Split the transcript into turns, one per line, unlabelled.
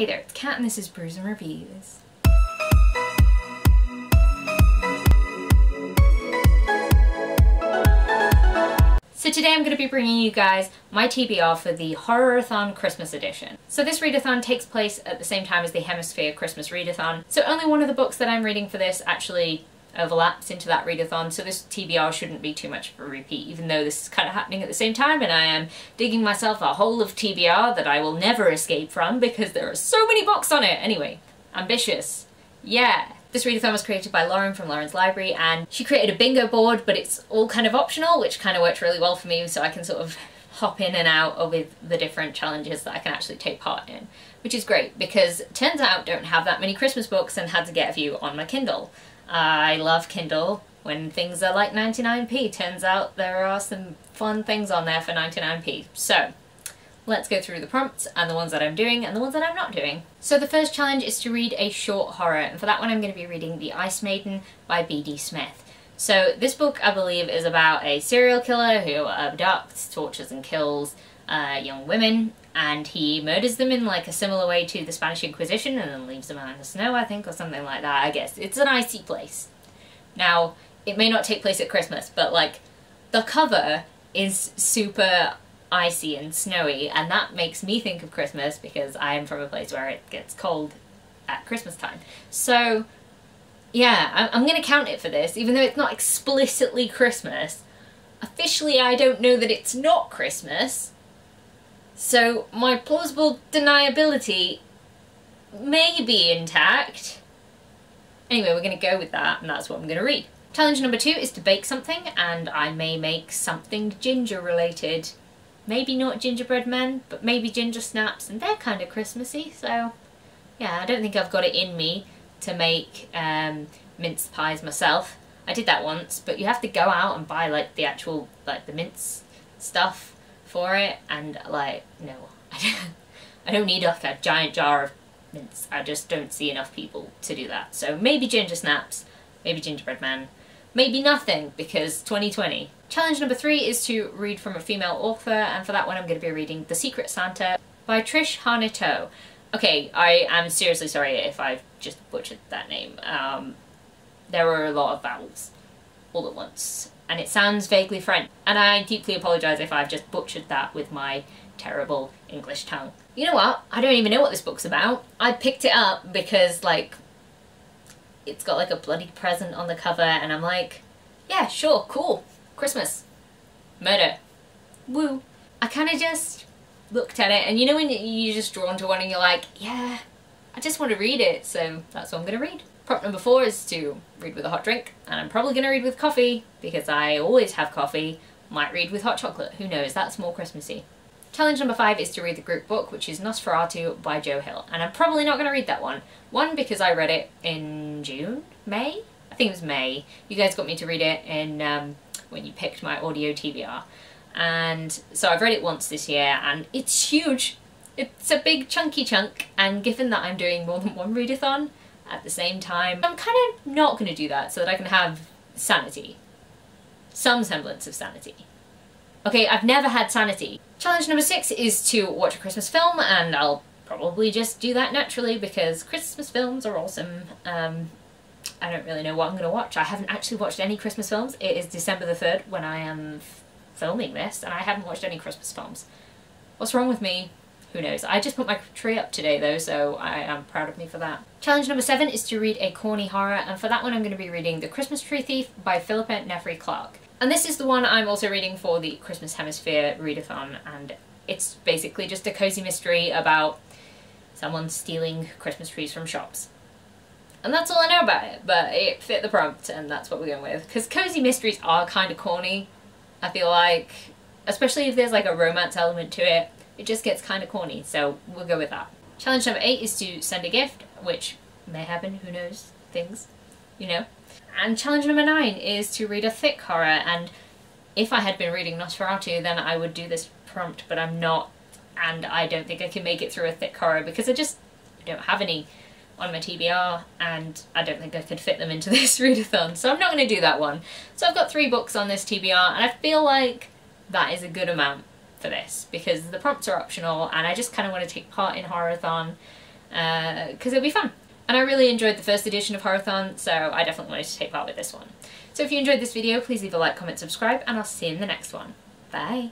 Hey there, it's Kat and this is Brews and Reviews. So today I'm going to be bringing you guys my TBR for the Horrorathon Christmas edition. So this readathon takes place at the same time as the Hemisphere Christmas readathon. So only one of the books that I'm reading for this actually overlaps into that readathon, so this TBR shouldn't be too much of a repeat, even though this is kind of happening at the same time and I am digging myself a hole of TBR that I will never escape from because there are so many books on it. Anyway, ambitious. Yeah. This readathon was created by Lauren from Lauren's Library, and she created a bingo board, but it's all kind of optional, which kind of worked really well for me, so I can sort of hop in and out with the different challenges that I can actually take part in, which is great because it turns out I don't have that many Christmas books and had to get a few on my Kindle. I love Kindle when things are like 99p. Turns out there are some fun things on there for 99p. So let's go through the prompts and the ones that I'm doing and the ones that I'm not doing. So the first challenge is to read a short horror, and for that one I'm going to be reading The Ice Maiden by B.D. Smith. So this book, I believe, is about a serial killer who abducts, tortures and kills young women, and he murders them in like a similar way to the Spanish Inquisition and then leaves them out in the snow, I think, or something like that. I guess it's an icy place. Now, it may not take place at Christmas, but like the cover is super icy and snowy, and that makes me think of Christmas because I am from a place where it gets cold at Christmas time. So yeah, I'm gonna count it for this, even though it's not explicitly Christmas. Officially, I don't know that it's not Christmas, so my plausible deniability may be intact. Anyway, we're gonna go with that, and that's what I'm gonna read. Challenge number 2 is to bake something, and I may make something ginger related. Maybe not gingerbread men, but maybe ginger snaps, and they're kind of Christmassy, so yeah, I don't think I've got it in me to make mince pies myself. I did that once, but you have to go out and buy like the actual, like the mince stuff for it, and like, no, I don't need like a giant jar of mince. I just don't see enough people to do that. So maybe ginger snaps, maybe gingerbread man, maybe nothing, because 2020. Challenge number 3 is to read from a female author, and for that one I'm going to be reading The Secret Santa by Trish Harnito. Okay, I am seriously sorry if I've just butchered that name. There were a lot of vowels all at once, and it sounds vaguely French, and I deeply apologise if I've just butchered that with my terrible English tongue. You know what? I don't even know what this book's about. I picked it up because, like, it's got like a bloody present on the cover, and I'm like, yeah, sure, cool. Christmas. Murder. Woo. I kind of just looked at it, and you know when you're just drawn to one and you're like, yeah, I just want to read it, so that's what I'm going to read. Prompt number 4 is to read with a hot drink, and I'm probably going to read with coffee, because I always have coffee. Might read with hot chocolate, who knows, that's more Christmassy. Challenge number 5 is to read the group book, which is Nosferatu by Joe Hill, and I'm probably not going to read that one. One, because I read it in June? May? I think it was May. You guys got me to read it in when you picked my audio TBR. And so I've read it once this year, and it's huge. It's a big chunky chunk, and given that I'm doing more than one readathon at the same time, I'm kind of not going to do that so that I can have sanity. Some semblance of sanity. Okay, I've never had sanity. Challenge number 6 is to watch a Christmas film, and I'll probably just do that naturally because Christmas films are awesome. I don't really know what I'm going to watch. I haven't actually watched any Christmas films. It is December the 3rd when I am filming this, and I haven't watched any Christmas films. What's wrong with me? Who knows? I just put my tree up today though, so I am proud of me for that. Challenge number 7 is to read a corny horror, and for that one I'm going to be reading The Christmas Tree Thief by Philippa Nefri Clark. And this is the one I'm also reading for the Christmas Hemisphere readathon, and it's basically just a cozy mystery about someone stealing Christmas trees from shops. And that's all I know about it, but it fit the prompt, and that's what we're going with. Because cozy mysteries are kind of corny, I feel like. Especially if there's like a romance element to it, it just gets kind of corny, so we'll go with that. Challenge number 8 is to send a gift, which may happen, who knows, things, you know. And challenge number 9 is to read a thick horror, and if I had been reading Nosferatu then I would do this prompt, but I'm not, and I don't think I can make it through a thick horror because I don't have any on my TBR, and I don't think I could fit them into this readathon, so I'm not going to do that one. So I've got 3 books on this TBR, and I feel like that is a good amount for this, because the prompts are optional, and I just kind of want to take part in Horrorathon, because it'll be fun. And I really enjoyed the first edition of Horrorathon, so I definitely wanted to take part with this one. So if you enjoyed this video, please leave a like, comment, subscribe, and I'll see you in the next one. Bye!